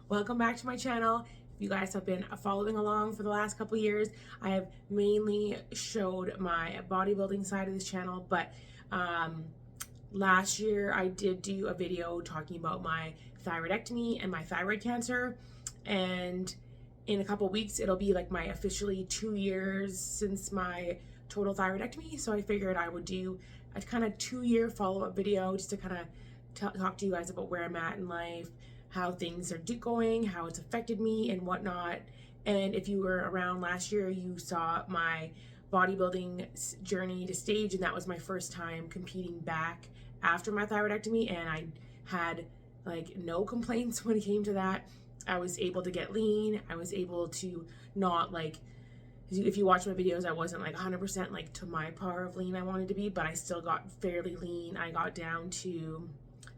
Welcome back to my channel. If you guys have been following along for the last couple years, I have mainly showed my bodybuilding side of this channel, but last year I did do a video talking about my thyroidectomy and my thyroid cancer, and in a couple weeks it'll be like my officially 2 years since my total thyroidectomy. So I figured I would do a kind of 2-year follow-up video just to kind of talk to you guys about where I'm at in life, how things are going, how it's affected me and whatnot. And if you were around last year, you saw my bodybuilding journey to stage, and that was my first time competing back after my thyroidectomy, and I had like no complaints when it came to that. I was able to get lean. I was able to not like, if you watch my videos, I wasn't like 100% like to my power of lean I wanted to be, but I still got fairly lean. I got down to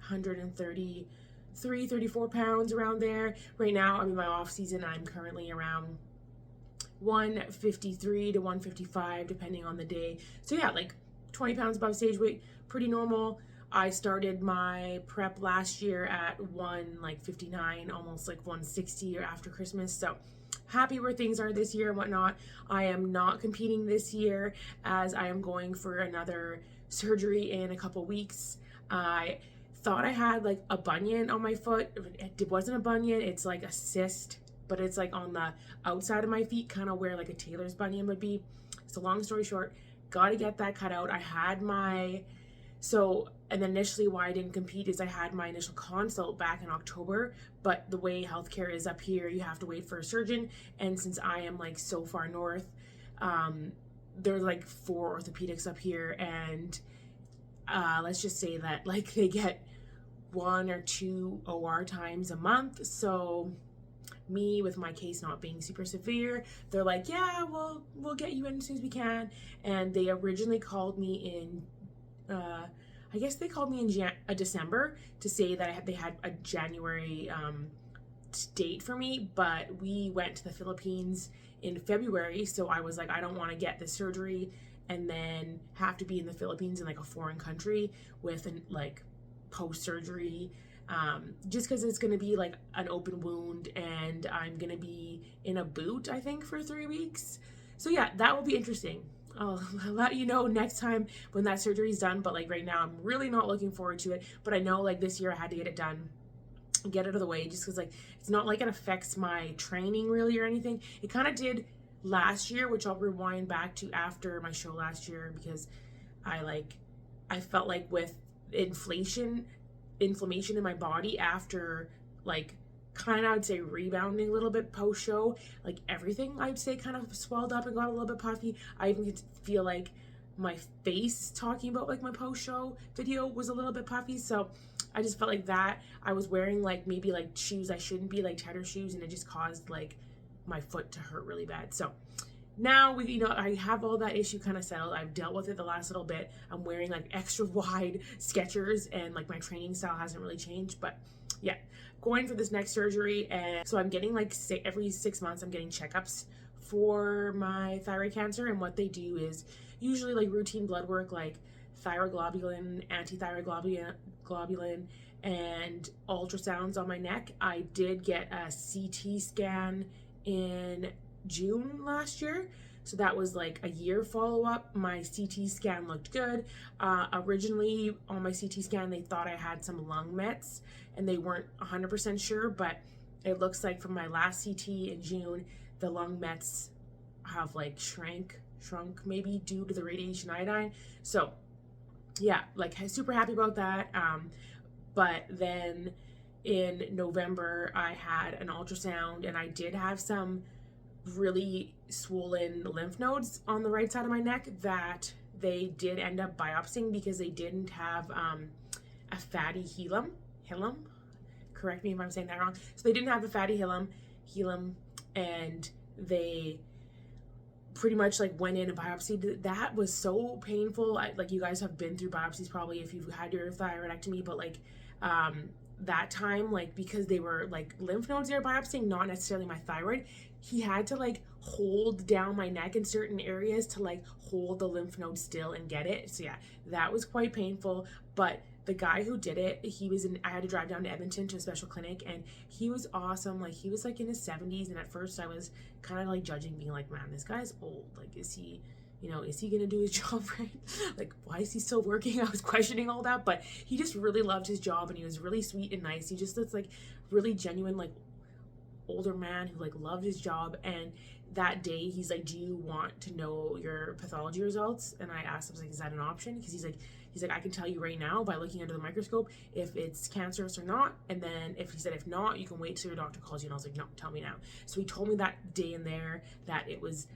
133, 34 pounds around there. Right now, I'm in my off season. I'm currently around 153 to 155, depending on the day. So yeah, like 20 pounds above stage weight, pretty normal. I started my prep last year at 159, almost like 160 or after Christmas. So happy where things are this year and whatnot. I am not competing this year as I am going for another surgery in a couple weeks. I thought I had like a bunion on my foot. It wasn't a bunion, it's like a cyst, but it's like on the outside of my feet, kind of where like a tailor's bunion would be. So long story short, got to get that cut out. I had my, and then initially why I didn't compete is I had my initial consult back in October, but the way healthcare is up here, you have to wait for a surgeon. And since I am like so far north, there's like 4 orthopedics up here, and let's just say that like they get 1 or 2 OR times a month. So me, with my case not being super severe, they're like, yeah, we'll get you in as soon as we can. And they originally called me in I guess they called me in December to say that they had a January date for me, but we went to the Philippines in February. So I was like, I don't want to get this surgery and then have to be in the Philippines in like a foreign country with like post-surgery, just because it's going to be like an open wound, and I'm going to be in a boot, I think, for 3 weeks. So yeah, that will be interesting. I'll let you know next time when that surgery is done, but like right now I'm really not looking forward to it. But I know like this year I had to get it done, get it out of the way, just because like it's not like it affects my training really or anything. It kind of did last year, which I'll rewind back to after my show last year, because I felt like with inflammation in my body after like kind of, I'd say, rebounding a little bit post show, like everything I'd say kind of swelled up and got a little bit puffy. I even could feel like my face talking about like my post show video was a little bit puffy. So I just felt like that I was wearing like maybe like shoes I shouldn't be, like tedder shoes, and it just caused like my foot to hurt really bad. So now I have all that issue kind of settled. I've dealt with it the last little bit. I'm wearing like extra wide Skechers, and like my training style hasn't really changed. But yeah, going for this next surgery, and so I'm getting like every 6 months I'm getting checkups for my thyroid cancer. And what they do is usually like routine blood work, like thyroid globulin, anti-thyroid globulin, and ultrasounds on my neck. I did get a CT scan in June last year, so that was like a year follow-up. My CT scan looked good. Originally on my CT scan they thought I had some lung mets, and they weren't 100% sure, but it looks like from my last CT in June the lung mets have like shrunk maybe due to the radiation iodine. So yeah, like super happy about that. But then in November I had an ultrasound, and I did have some really swollen lymph nodes on the right side of my neck that they did end up biopsying because they didn't have a fatty hilum. Correct me if I'm saying that wrong. So they didn't have a fatty hilum, and they pretty much like went in and biopsied. That was so painful. Like you guys have been through biopsies probably if you've had your thyroidectomy, but like that time, like because they were like lymph nodes they were biopsying, not necessarily my thyroid, he had to like hold down my neck in certain areas to like hold the lymph node still and get it. So yeah, that was quite painful. But the guy who did it, I had to drive down to Edmonton to a special clinic, and he was awesome. Like, he was like in his 70s, and at first I was kind of like judging, being like, man, this guy's old. Like, is he gonna do his job right? Like, why is he still working? I was questioning all that, but he just really loved his job, and he was really sweet and nice. He just looks like really genuine, like, older man who like loved his job. And that day he's like, do you want to know your pathology results? And I asked him, I was like, is that an option? Because he's like, I can tell you right now by looking under the microscope if it's cancerous or not. And then if not, you can wait till your doctor calls you. And I was like, no, tell me now. So he told me that day and there that it was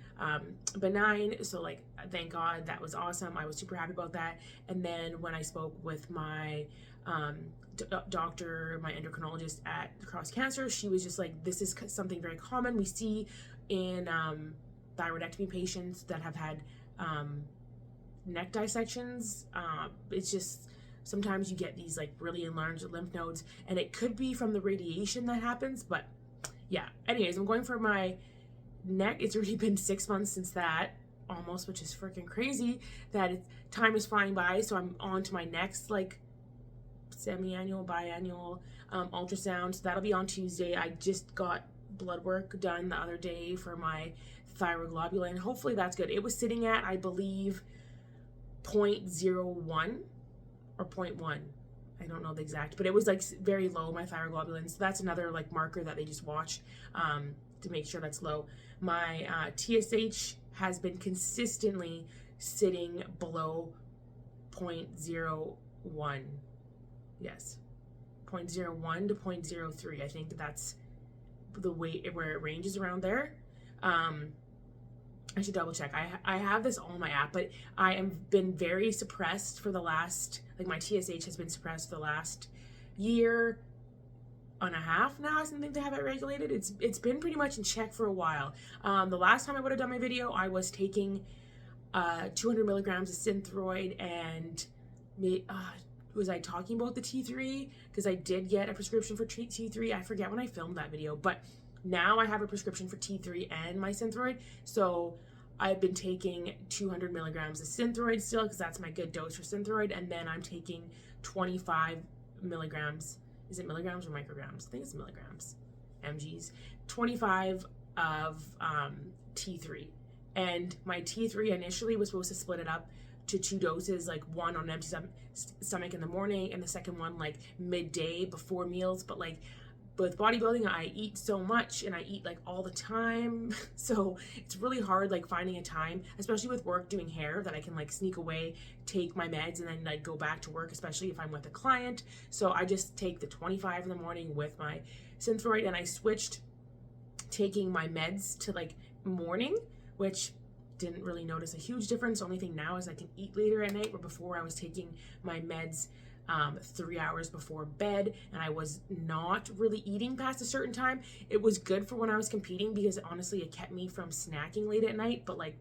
benign. So like, thank God, that was awesome. I was super happy about that. And then when I spoke with my doctor, my endocrinologist at Cross Cancer, she was just like, this is something very common we see in thyroidectomy patients that have had neck dissections. It's just sometimes you get these like really enlarged lymph nodes, and it could be from the radiation that happens. But yeah, anyways, I'm going for my neck. It's already been 6 months since that, almost, which is freaking crazy that time is flying by. So I'm on to my next like semi-annual, biannual ultrasound. So that'll be on Tuesday. I just got blood work done the other day for my thyroglobulin. Hopefully that's good. It was sitting at, I believe, 0.01 or 0.1. I don't know the exact, but it was like very low, my thyroglobulin. So that's another like marker that they just watch to make sure that's low. My TSH has been consistently sitting below 0.01. Yes, 0.01 to 0.03. I think that's the weight where it ranges around there. I should double check. I have this on my app, but I have been very suppressed for the last, like my TSH has been suppressed for the last year and a half now since they have it regulated. It's been pretty much in check for a while. The last time I would have done my video, I was taking 200 milligrams of Synthroid, and was I talking about the T3? Because I did get a prescription for T3. I forget when I filmed that video, but now I have a prescription for T3 and my Synthroid. So I've been taking 200 milligrams of Synthroid still, because that's my good dose for Synthroid. And then I'm taking 25 milligrams. Is it milligrams or micrograms? I think it's milligrams. MGs. 25 of T3. And my T3 initially was supposed to split it up to 2 doses, like one on an empty stomach in the morning and the second one like midday before meals. But like with bodybuilding, I eat so much and I eat like all the time, so it's really hard like finding a time, especially with work doing hair, that I can like sneak away, take my meds, and then like go back to work, especially if I'm with a client. So I just take the 25 in the morning with my Synthroid, and I switched taking my meds to like morning, which didn't really notice a huge difference. The only thing now is I can eat later at night, where before I was taking my meds 3 hours before bed, and I was not really eating past a certain time. It was good for when I was competing, because honestly it kept me from snacking late at night, but like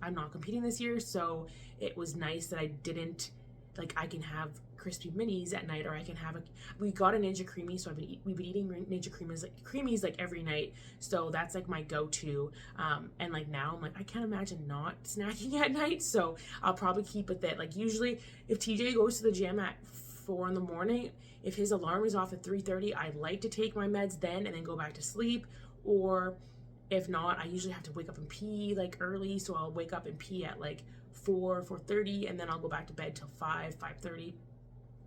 I'm not competing this year, so it was nice that I didn't, like, I can have crispy minis at night, or I can have we got a Ninja Creamy, so we've been eating Ninja Creamies like every night, so that's like my go-to. And like now I'm like, I can't imagine not snacking at night, so I'll probably keep with it. Like usually if TJ goes to the gym at 4 in the morning, if his alarm is off at 3:30, I like to take my meds then and then go back to sleep. Or if not, I usually have to wake up and pee like early, so I'll wake up and pee at like 4:30, and then I'll go back to bed till 5:30.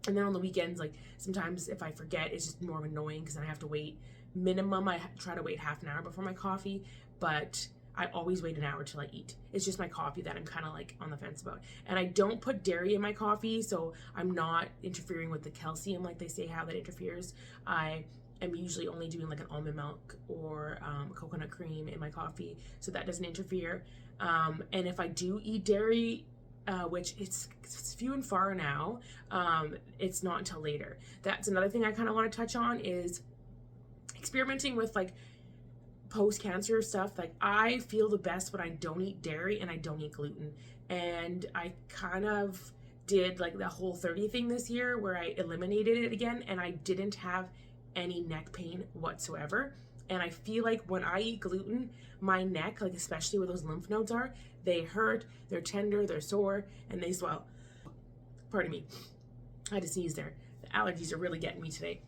And then on the weekends, like sometimes if I forget, it's just more annoying because I have to wait minimum. I try to wait half an hour before my coffee, but I always wait an hour till I eat. It's just my coffee that I'm kind of like on the fence about. And I don't put dairy in my coffee, so I'm not interfering with the calcium like they say how that interferes. I am usually only doing like an almond milk or coconut cream in my coffee, so that doesn't interfere. And if I do eat dairy, which it's few and far now, it's not until later. That's another thing I kind of want to touch on, is experimenting with like post-cancer stuff. Like I feel the best when I don't eat dairy and I don't eat gluten. And I kind of did like the Whole30 thing this year, where I eliminated it again, and I didn't have any neck pain whatsoever. And I feel like when I eat gluten, my neck, like especially where those lymph nodes are, they hurt, they're tender, they're sore, and they swell. Pardon me. I had to sneeze there. The allergies are really getting me today.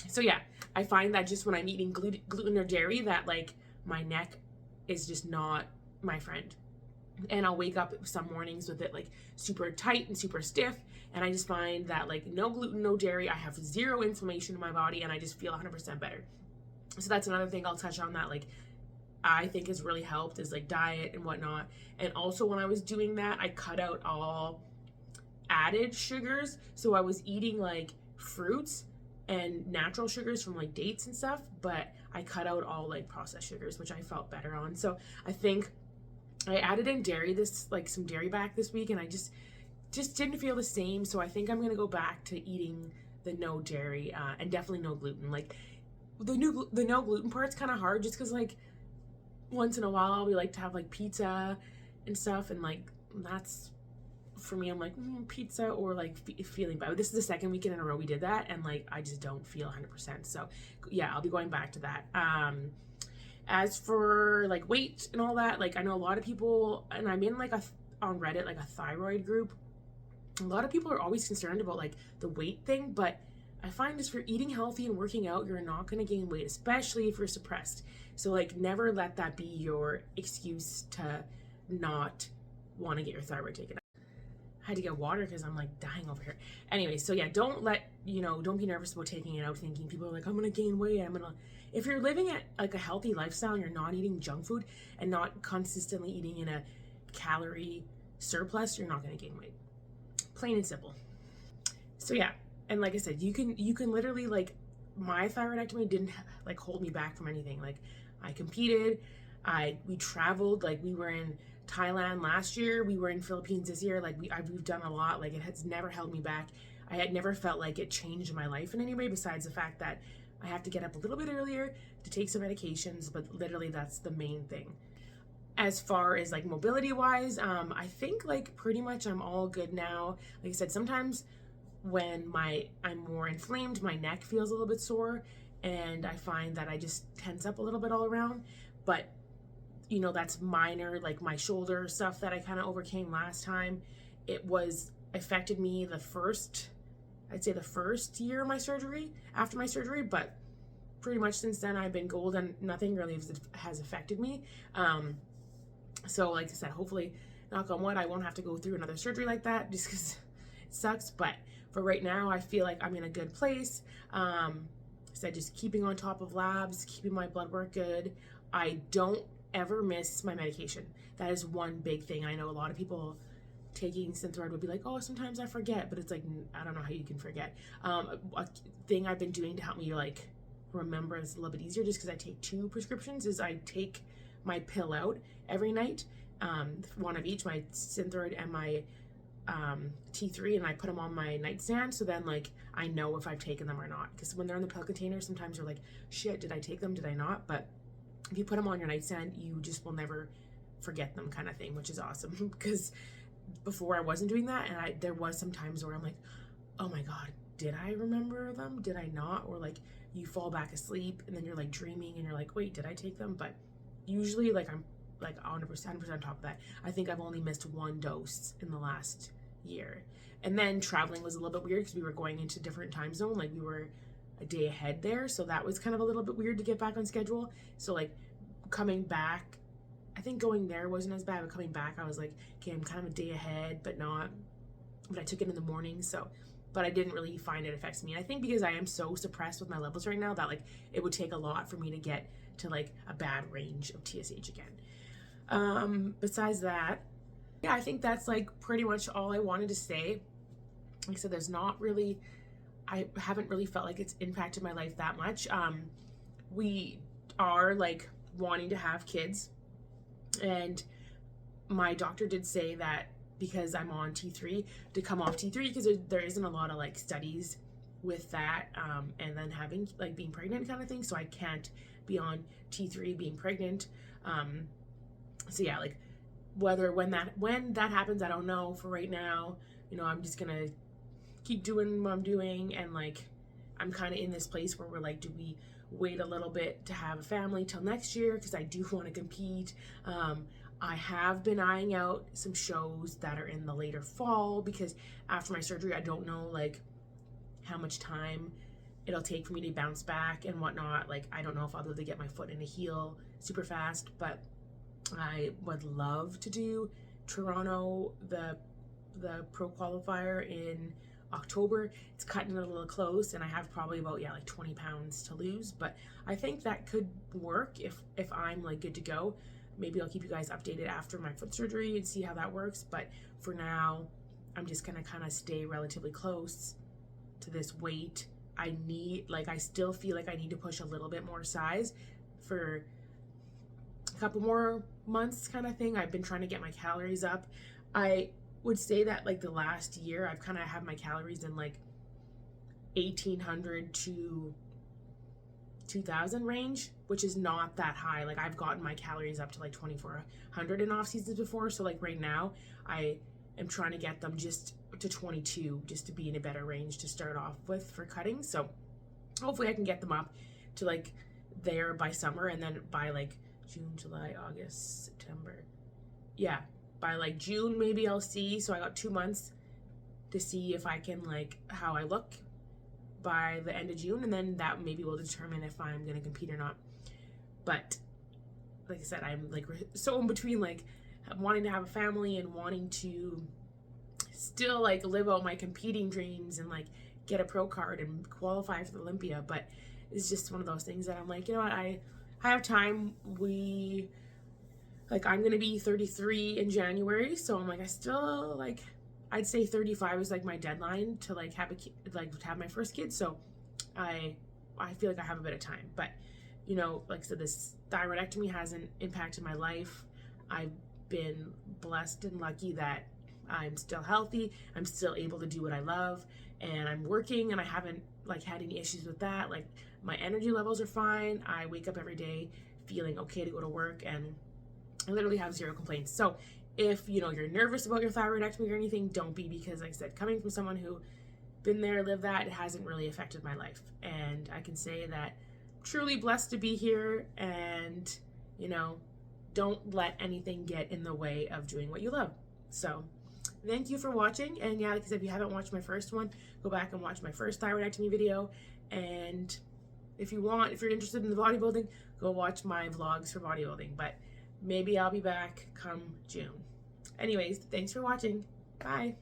So yeah, I find that just when I'm eating gluten or dairy, that like my neck is just not my friend. And I'll wake up some mornings with it like super tight and super stiff. And I just find that like no gluten, no dairy, I have zero inflammation in my body and I just feel 100% better. So that's another thing I'll touch on that like I think has really helped is like diet and whatnot. And also when I was doing that, I cut out all added sugars. So I was eating like fruits and natural sugars from like dates and stuff, but I cut out all like processed sugars, which I felt better on. So I think I added in dairy like some dairy back this week, and I just didn't feel the same. So I think I'm gonna go back to eating the no dairy and definitely no gluten. Like the no gluten part's kind of hard, just because like once in a while we like to have like pizza and stuff, and like that's for me. I'm like pizza or like feeling bad. This is the second weekend in a row we did that, and like I just don't feel 100%. So yeah, I'll be going back to that. As for like weight and all that, like I know a lot of people, and I'm in like on Reddit, like a thyroid group. A lot of people are always concerned about like the weight thing, but I find if you're eating healthy and working out, you're not going to gain weight, especially if you're suppressed. So like never let that be your excuse to not want to get your thyroid taken out. I had to get water because I'm like dying over here. Anyway, so yeah, don't be nervous about taking it out thinking people are like, I'm going to gain weight. If you're living at like a healthy lifestyle and you're not eating junk food and not consistently eating in a calorie surplus, you're not going to gain weight. Plain and simple. So yeah, and like I said, you can literally like, my thyroidectomy didn't like hold me back from anything. Like I competed, we traveled, like we were in Thailand last year, we were in Philippines this year, like we've done a lot. Like it has never held me back. I had never felt like it changed my life in any way, besides the fact that I have to get up a little bit earlier to take some medications, but literally that's the main thing. As far as like mobility wise, I think like pretty much I'm all good now. Like I said, sometimes when I'm more inflamed, my neck feels a little bit sore, and I find that I just tense up a little bit all around. But you know, that's minor. Like my shoulder stuff that I kind of overcame last time, it was affected me I'd say the first year of my surgery, after my surgery, but pretty much since then I've been gold and nothing really has affected me. So like I said, hopefully, knock on wood, I won't have to go through another surgery like that, just because it sucks. But for right now, I feel like I'm in a good place. So just keeping on top of labs, keeping my blood work good. I don't ever miss my medication. That is one big thing. I know a lot of people taking Synthroid would be like, oh, sometimes I forget, but it's like, I don't know how you can forget. A thing I've been doing to help me like remember it's a little bit easier, just because I take 2 prescriptions, is I take my pill out every night, one of each, my Synthroid and my T3, and I put them on my nightstand, so then like I know if I've taken them or not, because when they're in the pill container, sometimes you're like, shit, did I take them, did I not? But if you put them on your nightstand, you just will never forget them, kind of thing, which is awesome. Because before I wasn't doing that, and there was some times where I'm like, oh my god, did I remember them, did I not? Or like you fall back asleep and then you're like dreaming and you're like, wait, did I take them? But usually like I'm like 100% on top of that. I think I've only missed 1 dose in the last year. And then traveling was a little bit weird because we were going into different time zone, like we were a day ahead there, so that was kind of a little bit weird to get back on schedule. So like coming back, I think going there wasn't as bad, but coming back I was like, okay, I'm kind of a day ahead, but I took it in the morning, so, but I didn't really find it affects me. I think because I am so suppressed with my levels right now that like it would take a lot for me to get to like a bad range of TSH again. Besides that, yeah, I think that's like pretty much all I wanted to say. Like I said, I haven't really felt like it's impacted my life that much. We are like wanting to have kids, and my doctor did say that because I'm on T3, to come off T3, because there isn't a lot of like studies with that, and then having like being pregnant kind of thing, so I can't be on T3 being pregnant. So yeah, like when that happens, I don't know. For right now, you know, I'm just gonna keep doing what I'm doing, and like I'm kind of in this place where we're like, do we wait a little bit to have a family till next year, because I do want to compete. I have been eyeing out some shows that are in the later fall, because after my surgery I don't know like how much time it'll take for me to bounce back and whatnot. Like, I don't know if I'll be able to get my foot in a heel super fast, but I would love to do Toronto, the pro qualifier in October. It's cutting it a little close, and I have probably about like 20 pounds to lose, but I think that could work if I'm like good to go. Maybe I'll keep you guys updated after my foot surgery and see how that works, but for now I'm just gonna kind of stay relatively close to this weight. I still feel like I need to push a little bit more size for a couple more months kind of thing. I've been trying to get my calories up. I would say that like the last year I've kind of had my calories in like 1,800 to 2,000 range, which is not that high. Like, I've gotten my calories up to like 2,400 in off seasons before. So like right now I am trying to get them just to 22, just to be in a better range to start off with for cutting. So hopefully I can get them up to like there by summer, and then by like June, July, August, September. Yeah, by like June maybe I'll see. So I got 2 months to see if I can like how I look by the end of June, and then that maybe will determine if I'm gonna compete or not. But like I said, I'm like so in between like wanting to have a family and wanting to still like live out my competing dreams and like get a pro card and qualify for the Olympia. But it's just one of those things that I'm like, you know what, I have time. I'm gonna be 33 in January, so I'm like, I still like, I'd say 35 is like my deadline to like have have my first kid. So I feel like I have a bit of time. But you know, like I said, this thyroidectomy hasn't impacted my life. I've been blessed and lucky that I'm still healthy. I'm still able to do what I love, and I'm working, and I haven't like had any issues with that. Like, my energy levels are fine. I wake up every day feeling okay to go to work, and I literally have zero complaints. So if you know you're nervous about your thyroidectomy or anything, don't be, because like I said, coming from someone who been there, lived that, it hasn't really affected my life. And I can say that I'm truly blessed to be here, and you know, don't let anything get in the way of doing what you love. So thank you for watching. And yeah, like I said, if you haven't watched my first one, go back and watch my first thyroidectomy video. And if you're interested in the bodybuilding, go watch my vlogs for bodybuilding. But maybe I'll be back come June. Anyways, thanks for watching. Bye.